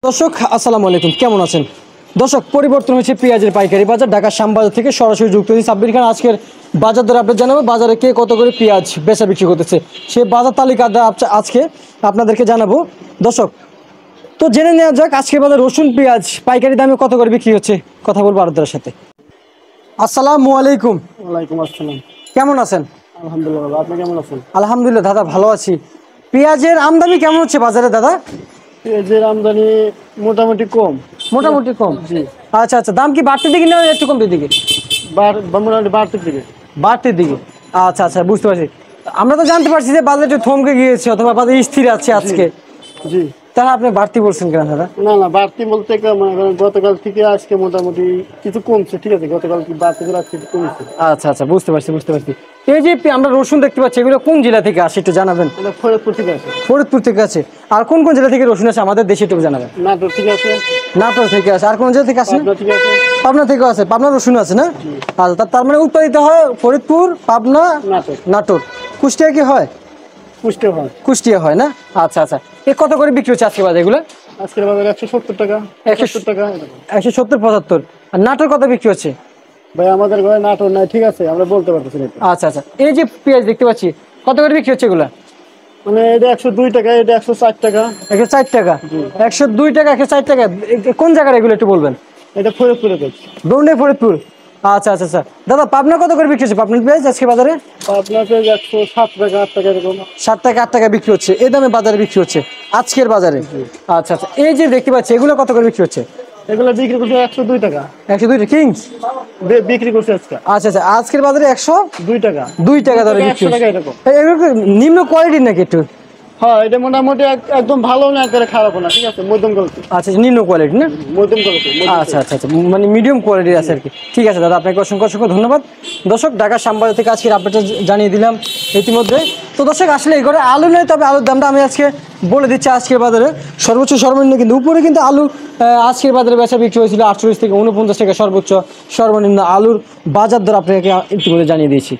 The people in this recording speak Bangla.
দর্শক আসসালামু আলাইকুম, কেমন আছেন? দর্শক, পরিবর্তন হয়েছে পেঁয়াজের পাইকারি বাজার। ঢাকা শ্যামবাজার থেকে সরাসরি যুক্ত হয়েছি সাব্বির খান। আজকের বাজার দর আপনি জানাবো, বাজারে কে কত করে পেঁয়াজ বেচা বিক্রি করতেছে সেই বাজার তালিকা আজকে আপনাদেরকে জানাবো। দর্শক, তো জেনে নেওয়া যাক আজকের বাজার রসুন পেঁয়াজ পাইকারি দামে কত করে বিক্রি হচ্ছে। কথা বলবো আরদার সাথে। আসসালামু আলাইকুম। ওয়ালাইকুম আসসালাম। কেমন আছেন? আলহামদুলিল্লাহ, আপনি কেমন আছেন? আলহামদুলিল্লাহ দাদা, ভালো আছি। পেঁয়াজের আমদানি কেমন হচ্ছে বাজারে দাদা? পেঁয়াজের আমদানি মোটামুটি কম। মোটামুটি কম। জি। আচ্ছা আচ্ছা, দাম কি বাড়তির দিকে না একটু কমতির দিকে? মোটামুটি বাড়তির দিকে। বাড়তির দিকে। আচ্ছা আচ্ছা, বুঝতে পারছি। আমরা তো জানতে পারছি যে বাজার একটু থমকে গিয়েছে অথবা বাজার স্থির আছে আজকে। জি। তাহলে আপনি বাড়তি বলছেন কেন দাদা? না বাড়তি বলতে গতকাল থেকে আজকে মোটামুটি কিছু কমছে, ঠিক আছে। গতকাল কি বাড়তি করে আজকে একটু কমছে। আচ্ছা আচ্ছা, বুঝতে পারছি। এই যে আমরা রসুন দেখতে পাচ্ছি, এগুলো কোন জেলা থেকে আসে একটু জানাবেন? এটা ফরিদপুর থেকে আছে। ফরিদপুর থেকে আছে। আর কোন কোন জেলা থেকে রসুন আসে আমাদের দেশে একটু জানাবেন? নাটোর থেকে আছে। নাটোর থেকে আসে। আর কোন জেলা থেকে আসে? পাবনা থেকে আছে। পাবনা থেকেও আছে। পাবনা রসুন আছে না? আচ্ছা, তার মানে উৎপাদিত হয় ফরিদপুর, পাবনা, নাটোর। নাটোর। কুষ্টিয়া কি হয়? কুষ্টিয়া হয়। কুষ্টিয়া হয় না? আচ্ছা আচ্ছা। এ কত করে বিক্রি হচ্ছে আজকে বাজার এগুলো? আজকের বাজারে 170 টাকা, 170 টাকা এরকম। 170, 75। আর নাটোর কত বিক্রি হচ্ছে? ভাই আমাদের ঘরে নাটোর নাই, ঠিক আছে, আমরা বলতে পারতেছি না। আচ্ছা আচ্ছা, এই যে পেঁয়াজ দেখতে পাচ্ছি, কত করে বিক্রি হচ্ছে এগুলা? মানে এটা 102 টাকা, এটা 104 টাকা। 104 টাকা। 102 টাকা, 104 টাকা। কোন জায়গার এগুলো একটু বলবেন? এটা ফরিদপুরে পেয়েছি। দৌড়ে ফরিদপুর। আচ্ছা আচ্ছা আচ্ছা। দাদা, পাবনা কত করে বিক্রি হচ্ছে পাবনার পেঁয়াজ আজকে বাজারে? আপনার পেঁয়াজ 107 টাকা, 8 টাকা এরকম। 7 টাকা, 8 টাকা বিক্রি হচ্ছে। এই দামে বাজারে বিক্রি হচ্ছে আজকের বাজারে। আচ্ছা আচ্ছা, এই যে দেখতে পাচ্ছি এগুলো কত করে বিক্রি হচ্ছে? এগুলো বিক্রি করছে 102 টাকা। 102 কিংস বিক্রি করছে আজকে। আচ্ছা আচ্ছা, আজকের বাজারে 2 টাকা। 102 টাকা দরে বিক্রি 100 টাকা হচ্ছে। এরকম। এগুলো কি নিম্ন কোয়ালিটির নাকি একটু? হ্যাঁ, এটা মোটামুটি একদম ভালো না, একবারে খারাপ না, ঠিক আছে, মধ্যম কোয়ালিটি। আচ্ছা, নিম্ন কোয়ালিটি না? মধ্যম কোয়ালিটি। আচ্ছা আচ্ছা আচ্ছা, মানে মিডিয়াম কোয়ালিটির আছে আর কি। ঠিক আছে দাদা, আপনাকে অসংখ্য অসংখ্য ধন্যবাদ। দর্শক, ঢাকা শ্যামবাজার থেকে আজকের আপডেটটা জানিয়ে দিলাম ইতিমধ্যে। তো দর্শক, আসলে এই করে আলু নেই, তবে আলুর দামটা আমি আজকে বলে দিচ্ছি। আজকের বাজারে সর্বোচ্চ সর্বনিম্ন কিন্তু উপরে কিন্তু আলু আজকের বাজারে বেচা বিক্রি হয়েছিল 48 থেকে 49 টাকা সর্বোচ্চ সর্বনিম্ন আলুর বাজার দর আপনাকে ইতিমধ্যে জানিয়ে দিয়েছি।